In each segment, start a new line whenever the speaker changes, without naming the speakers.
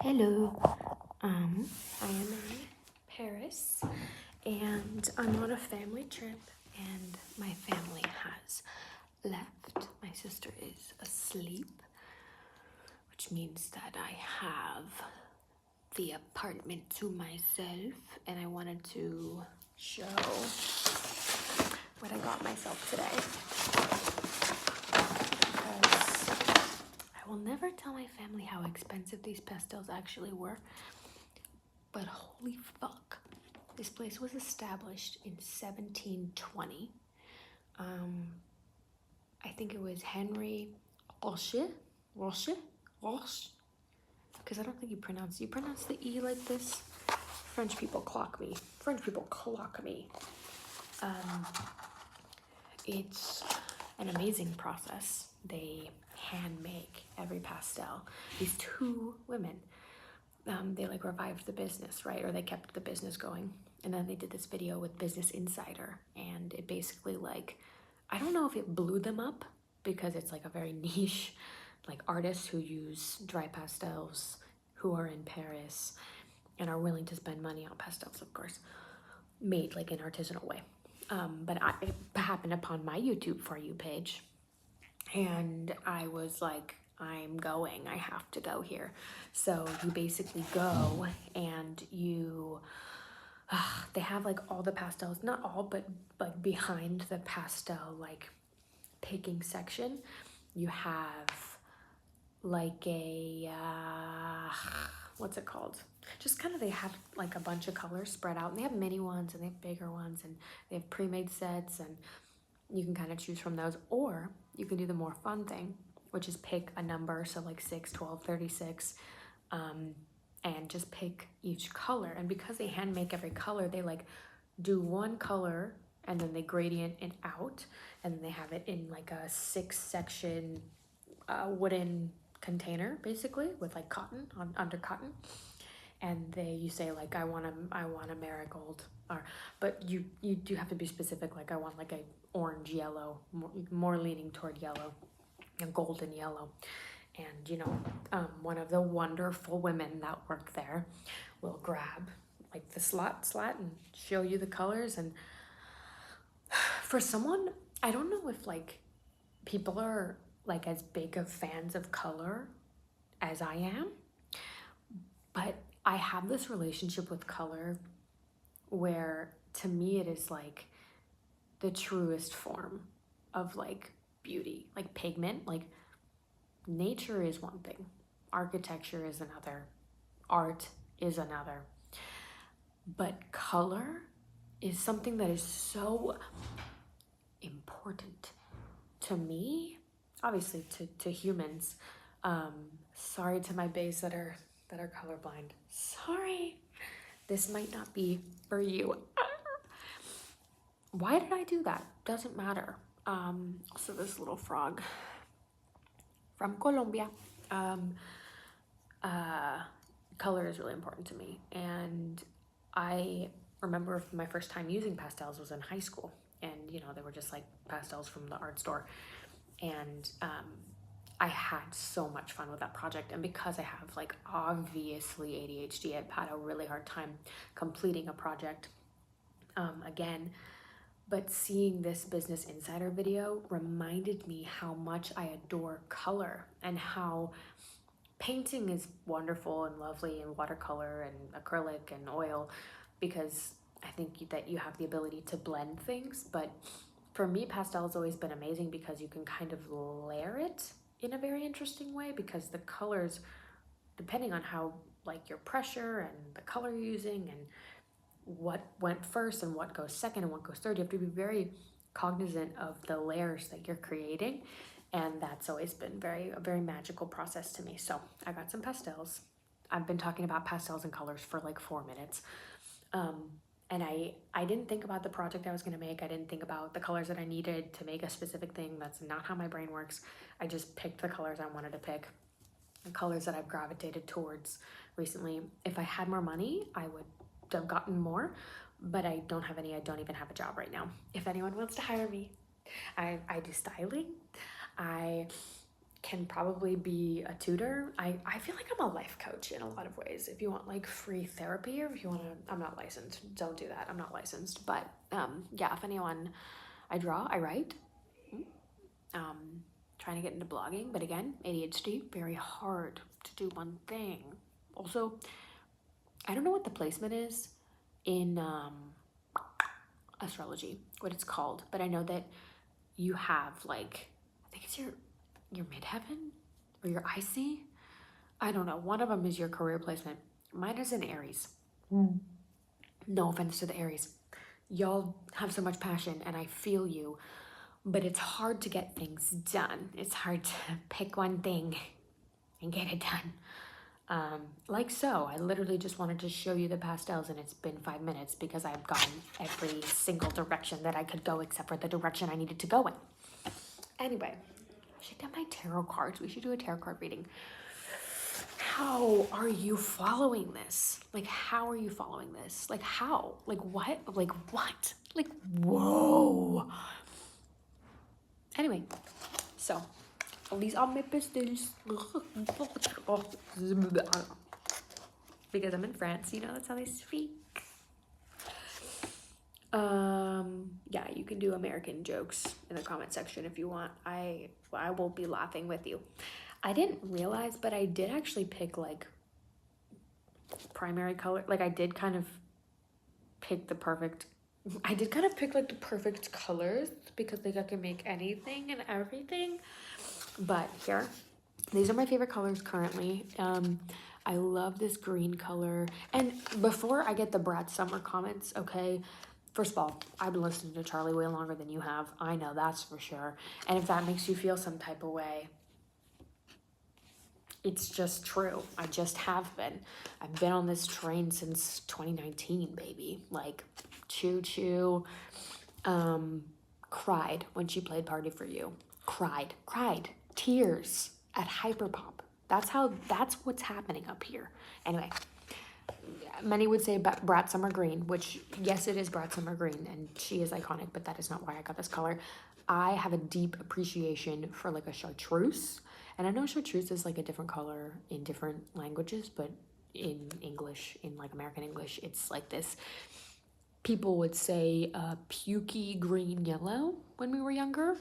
Hello. I am in Paris and I'm on a family trip and my family has left. My sister is asleep, which means that I have the apartment to myself and I wanted to show what I got myself today because I will never tell my family how expensive these pastels actually were. But holy fuck, this place was established in 1720. I think it was Henry Roche, because I don't think you pronounce the E like this. French people clock me. It's an amazing process. They hand make every pastel. These two women, they like revived the business, right? Or they kept the business going. And then they did this video with Business Insider, and it basically like, I don't know if it blew them up because it's like a very niche, like artists who use dry pastels, who are in Paris and are willing to spend money on pastels, of course, made like an artisanal way. But it happened upon my YouTube For You page, and I was like, I have to go here. So you basically go and they have like all the pastels, not all, but like behind the pastel like picking section, you have like a, what's it called? Just kind of, they have like a bunch of colors spread out, and they have mini ones and they have bigger ones and they have pre-made sets, and you can kind of choose from those, or you can do the more fun thing, which is pick a number, so like 6, 12, 36, and just pick each color. And because they hand make every color, they like do one color and then they gradient it out, and then they have it in like a 6-section wooden container, basically, with like cotton under cotton. And you say like, I want a marigold, or but you do have to be specific, like I want like a orange yellow, more leaning toward yellow, a golden yellow. And one of the wonderful women that work there will grab like the slat and show you the colors. And for someone, I don't know if like people are like as big of fans of color as I am, but I have this relationship with color where to me it is like the truest form of like beauty, like pigment. Like nature is one thing, architecture is another, art is another, but color is something that is so important to me, obviously to humans. Sorry to my bays that are colorblind. Sorry, this might not be for you. Why did I do that? Doesn't matter. So this little frog from Colombia. Color is really important to me, and I remember my first time using pastels was in high school, and they were just like pastels from the art store, and I had so much fun with that project. And because I have like obviously ADHD, I've had a really hard time completing a project again. But seeing this Business Insider video reminded me how much I adore color, and how painting is wonderful and lovely, and watercolor and acrylic and oil, because I think that you have the ability to blend things. But for me, pastel has always been amazing because you can kind of layer it in a very interesting way, because the colors, depending on how like your pressure and the color you're using and what went first and what goes second and what goes third, you have to be very cognizant of the layers that you're creating. And that's always been a very magical process to me. So I got some pastels. I've been talking about pastels and colors for like 4 minutes. And I didn't think about the project I was going to make. I didn't think about the colors that I needed to make a specific thing. That's not how my brain works. I just picked the colors I wanted to pick, the colors that I've gravitated towards recently. If I had more money, I would have gotten more, but I don't have any. I don't even have a job right now. If anyone wants to hire me, I do styling. I can probably be a tutor. I feel like I'm a life coach in a lot of ways. If you want like free therapy, or if you want to, I'm not licensed. Don't do that. I'm not licensed. But yeah, if anyone, I draw, I write. Trying to get into blogging, but again, ADHD, very hard to do one thing. Also, I don't know what the placement is in astrology, what it's called, but I know that you have like, I think it's your midheaven or your IC. I don't know. One of them is your career placement. Mine is in Aries. No offense to the Aries. Y'all have so much passion and I feel you, but it's hard to get things done. It's hard to pick one thing and get it done. Like so, I literally just wanted to show you the pastels and it's been 5 minutes because I've gone every single direction that I could go except for the direction I needed to go in. Anyway, I should get my tarot cards. We should do a tarot card reading. How are you following this? Like, how are you following this? Like, how? Like, what? Like, what? Like, whoa. Anyway, so these are my pastels. Because I'm in France, you know, that's how they speak. Yeah, you can do American jokes in the comment section if you want. I will be laughing with you. I didn't realize, but I did actually pick like primary color. Like I did kind of pick the perfect, like the perfect colors because like I can make anything and everything. But here, these are my favorite colors currently. I love this green color. And before I get the Brad Summer comments, okay, first of all, I've been listening to Charlie way longer than you have. I know, that's for sure. And if that makes you feel some type of way, it's just true. I just have been. I've been on this train since 2019, baby. Like, choo choo. Cried when she played Party for You. Cried. Tears at Hyperpop. That's what's happening up here. Anyway, many would say Brat Summer Green, which, yes, it is Brat Summer Green, and she is iconic, but that is not why I got this color. I have a deep appreciation for like a chartreuse. And I know chartreuse is like a different color in different languages, but in English, in like American English, it's like this. People would say pukey green yellow when we were younger,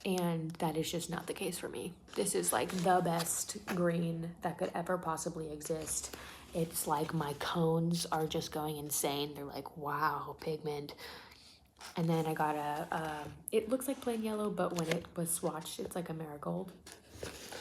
and that is just not the case for me. This is like the best green that could ever possibly exist. It's like my cones are just going insane. They're like, wow, pigment. And then I got it looks like plain yellow, but when it was swatched, it's like a marigold.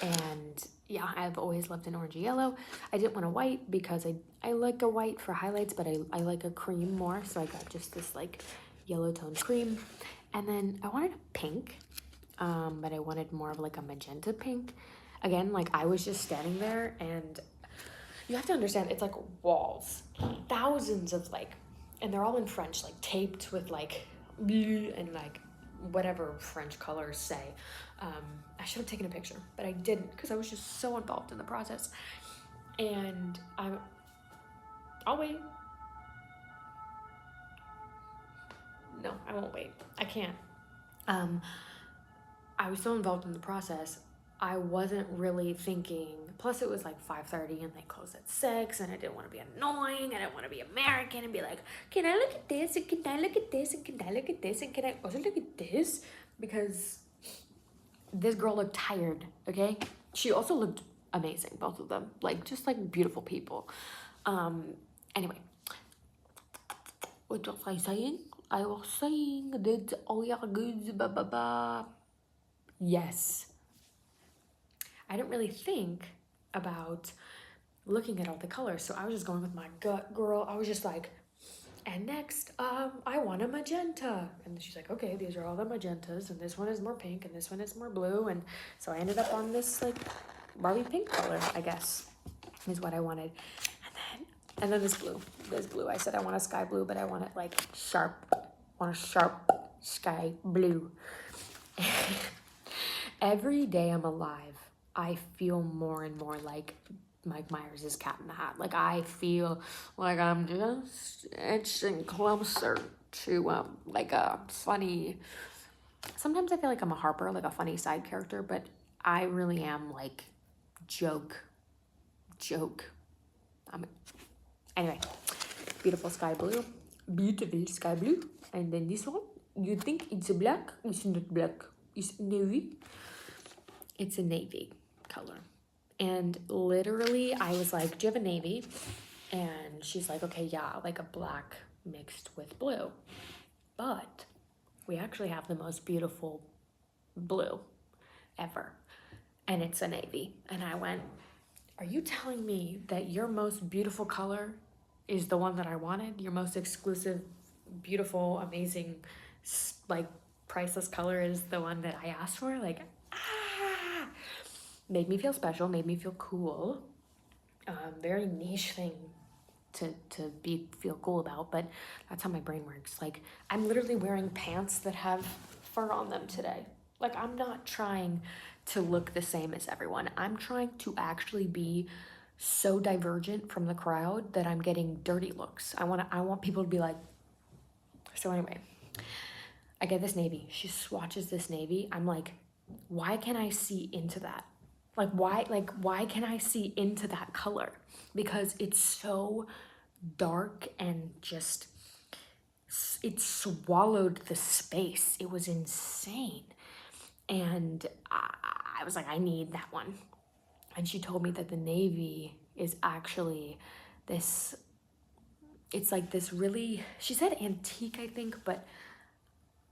And yeah, I've always loved an orangey yellow. I didn't want a white because I like a white for highlights, but I like a cream more. So I got just this like yellow tone cream. And then I wanted a pink, but I wanted more of like a magenta pink. Again, like I was just standing there and you have to understand, it's like walls, thousands of like, and they're all in French, like taped with like bleu and like whatever French colors say. I should have taken a picture, but I didn't because I was just so involved in the process. And I'll wait. No, I won't wait. I can't. I was so involved in the process, I wasn't really thinking. Plus, it was like 5:30 and they closed at 6, and I didn't want to be annoying. I didn't want to be American and be like, can I look at this? And can I look at this? And can I look at this? And can I also look at this? Because this girl looked tired, okay? She also looked amazing, both of them. Like, just like beautiful people. Anyway, what was I saying? I was saying that all your goods, blah, blah, blah. Yes. I didn't really think about looking at all the colors, so I was just going with my gut, girl. I was just like, and next, I want a magenta. And she's like, okay, these are all the magentas, and this one is more pink, and this one is more blue. And so I ended up on this like Barbie pink color, I guess, is what I wanted. And then this blue. I said I want a sky blue, but I want it like sharp. I want a sharp sky blue. Every day I'm alive, I feel more and more like Mike Myers' Cat in the Hat. Like, I feel like I'm just inching closer to, like a funny... Sometimes I feel like I'm a Harper, like a funny side character, but I really am like joke. Anyway, beautiful sky blue. Beautiful sky blue. And then this one, you think it's a black? It's not black. It's navy. It's a navy color. And literally, I was like, do you have a navy? And she's like, okay, yeah, like a black mixed with blue. But we actually have the most beautiful blue ever. And it's a navy. And I went, are you telling me that your most beautiful color is the one that I wanted? Your most exclusive, beautiful, amazing, like priceless color is the one that I asked for? Like, made me feel special, made me feel cool. Very niche thing to feel cool about, but that's how my brain works. Like, I'm literally wearing pants that have fur on them today. Like, I'm not trying to look the same as everyone. I'm trying to actually be so divergent from the crowd that I'm getting dirty looks. I want people to be like, so anyway, I get this navy. She swatches this navy. I'm like, why can I see into that? Why can I see into that color? Because it's so dark and just, it swallowed the space. It was insane. And I was like, I need that one. And she told me that the navy is actually this, it's like this really, she said antique, I think, but,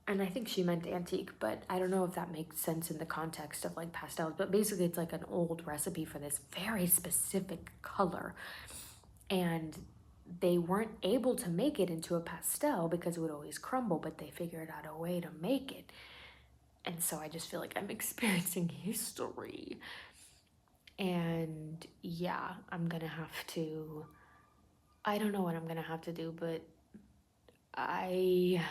and I think she meant antique, but I don't know if that makes sense in the context of like pastels, but basically it's like an old recipe for this very specific color. And they weren't able to make it into a pastel because it would always crumble, but they figured out a way to make it. And so I just feel like I'm experiencing history. And yeah, I'm gonna have to, I don't know what I'm gonna have to do, but I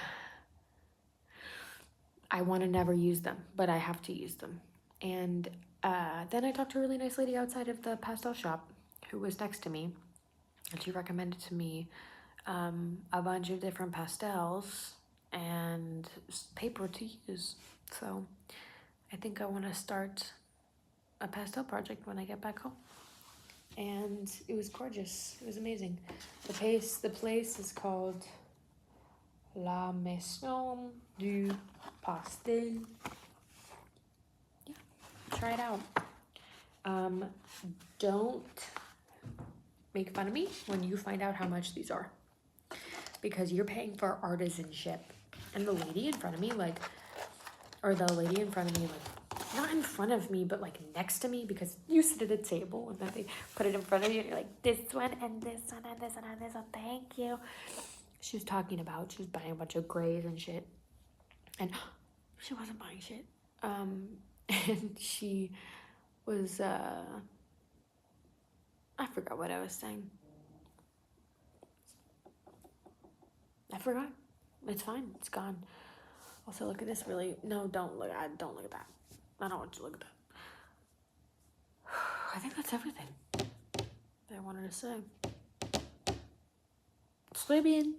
want to never use them, but I have to use them. And then I talked to a really nice lady outside of the pastel shop who was next to me, and she recommended to me a bunch of different pastels and paper to use. So I think I want to start a pastel project when I get back home. And it was gorgeous. It was amazing. The place is called La Maison Du Pastel. Yeah, try it out. Don't make fun of me when you find out how much these are, because you're paying for artisanship. And the lady in front of me, like, not in front of me, but like next to me, because you sit at a table and then they put it in front of you and you're like, this one and this one and this one and this one, thank you. She was talking about, she was buying a bunch of grays and shit. And she wasn't buying shit. And she was, I forgot what I was saying. I forgot. It's fine. It's gone. Also, look at this really, no, don't look at that. I don't want you to look at that. I think that's everything that I wanted to say. Sleep in.